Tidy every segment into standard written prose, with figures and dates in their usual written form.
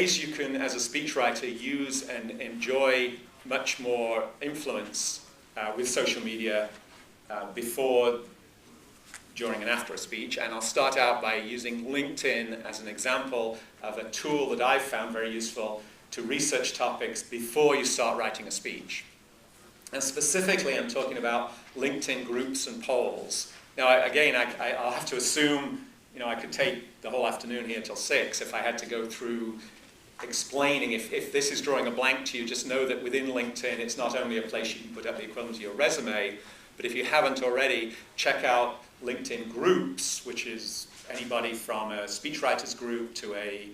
ways you can, as a speechwriter, use and enjoy much more influence with social media before, during, and after a speech. And I'll start out by using LinkedIn as an example of a tool that I've found very useful to research topics before you start writing a speech. And specifically, I'm talking about LinkedIn groups and polls. Now, again, I'll have to assume, I could take the whole afternoon here till 6 if I had to go through explaining. If this is drawing a blank to you, just know that within LinkedIn, it's not only a place you can put up the equivalent of your resume, but if you haven't already, check out LinkedIn groups, which is anybody from a speechwriters group to a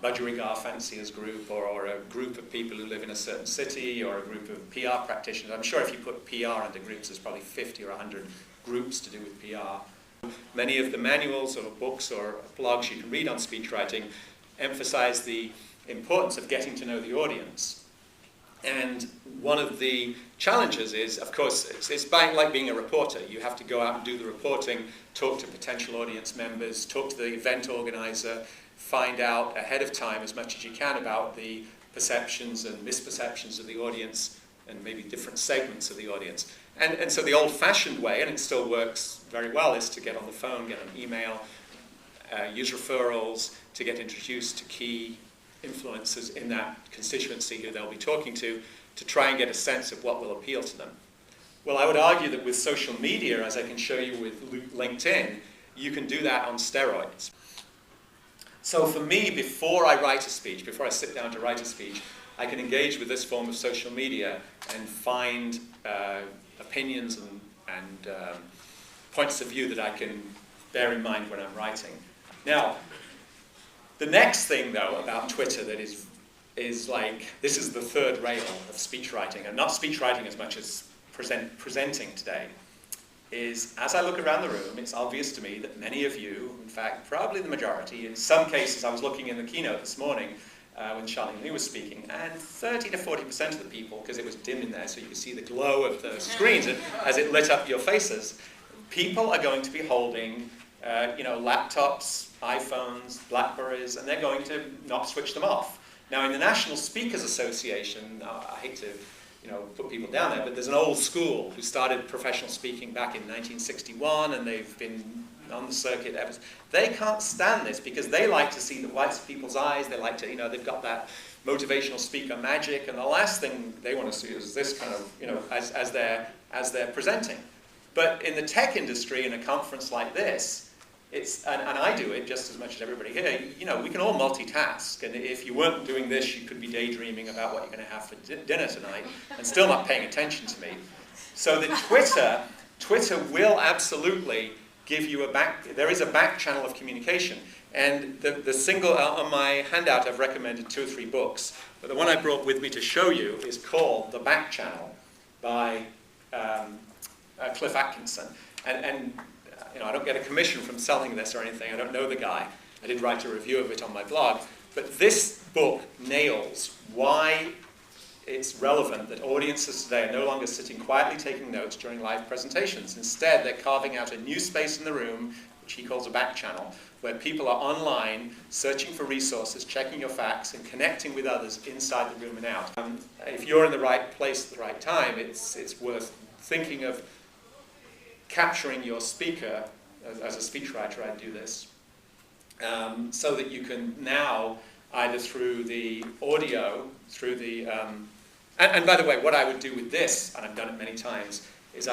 budgerigar fanciers group, or a group of people who live in a certain city, or a group of PR practitioners. I'm sure if you put PR under groups, there's probably 50 or 100 groups to do with PR. Many of the manuals or books or blogs you can read on speechwriting emphasize the importance of getting to know the audience. And one of the challenges is, of course, it's like being a reporter. You have to go out and do the reporting, talk to potential audience members, talk to the event organizer, find out ahead of time as much as you can about the perceptions and misperceptions of the audience and maybe different segments of the audience. And so the old-fashioned way, and it still works very well, is to get on the phone, get an email, use referrals to get introduced to key influencers in that constituency who they'll be talking to try and get a sense of what will appeal to them. Well, I would argue that with social media, as I can show you with LinkedIn, you can do that on steroids. So for me, before I write a speech, before I sit down to write a speech, I can engage with this form of social media and find opinions and points of view that I can bear in mind when I'm writing. Now, the next thing, though, about Twitter that is like, this is the third rail of speechwriting, and not speechwriting as much as presenting today, is as I look around the room, it's obvious to me that many of you, in fact, probably the majority, in some cases, I was looking in the keynote this morning when Charlene Lee was speaking, and 30 to 40% of the people, because it was dim in there so you could see the glow of the screens as it lit up your faces, people are going to be holding laptops, iPhones, Blackberries, and they're going to not switch them off. Now, in the National Speakers Association, I hate to put people down there, but there's an old school who started professional speaking back in 1961, and they've been on the circuit ever since. They can't stand this because they like to see the whites of people's eyes. They like to, they've got that motivational speaker magic, and the last thing they want to see is this kind of, as they're presenting. But in the tech industry, in a conference like this, and I do it just as much as everybody here, we can all multitask, and if you weren't doing this, you could be daydreaming about what you're going to have for dinner tonight and still not paying attention to me. So the Twitter will absolutely give you there is a back channel of communication. And the single, on my handout, I've recommended 2 or 3 books, but the one I brought with me to show you is called The Back Channel by Cliff Atkinson. And I don't get a commission from selling this or anything. I don't know the guy. I did write a review of it on my blog. But this book nails why it's relevant that audiences today are no longer sitting quietly taking notes during live presentations. Instead, they're carving out a new space in the room, which he calls a back channel, where people are online, searching for resources, checking your facts, and connecting with others inside the room and out. If you're in the right place at the right time, it's worth thinking of capturing your speaker. As a speechwriter, I do this, so that you can now, either through the audio, through the, and by the way, what I would do with this, and I've done it many times, is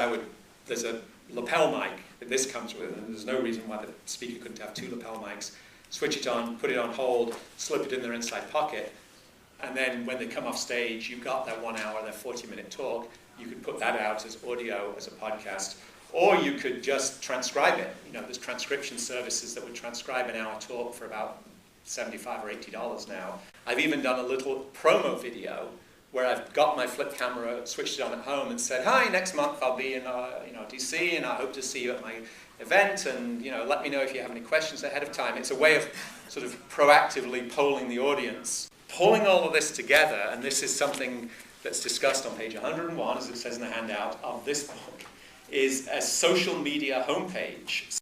there's a lapel mic that this comes with, and there's no reason why the speaker couldn't have 2 lapel mics. Switch it on, put it on hold, slip it in their inside pocket, and then when they come off stage, you've got that 1 hour, that 40-minute talk. You could put that out as audio, as a podcast, or you could just transcribe it. There's transcription services that would transcribe an hour talk for about $75 or $80 now. I've even done a little promo video where I've got my flip camera, switched it on at home, and said, "Hi, next month I'll be in DC, and I hope to see you at my event, and let me know if you have any questions ahead of time." It's a way of sort of proactively polling the audience. Pulling all of this together, and this is something that's discussed on page 101, as it says in the handout of this book, is a social media homepage.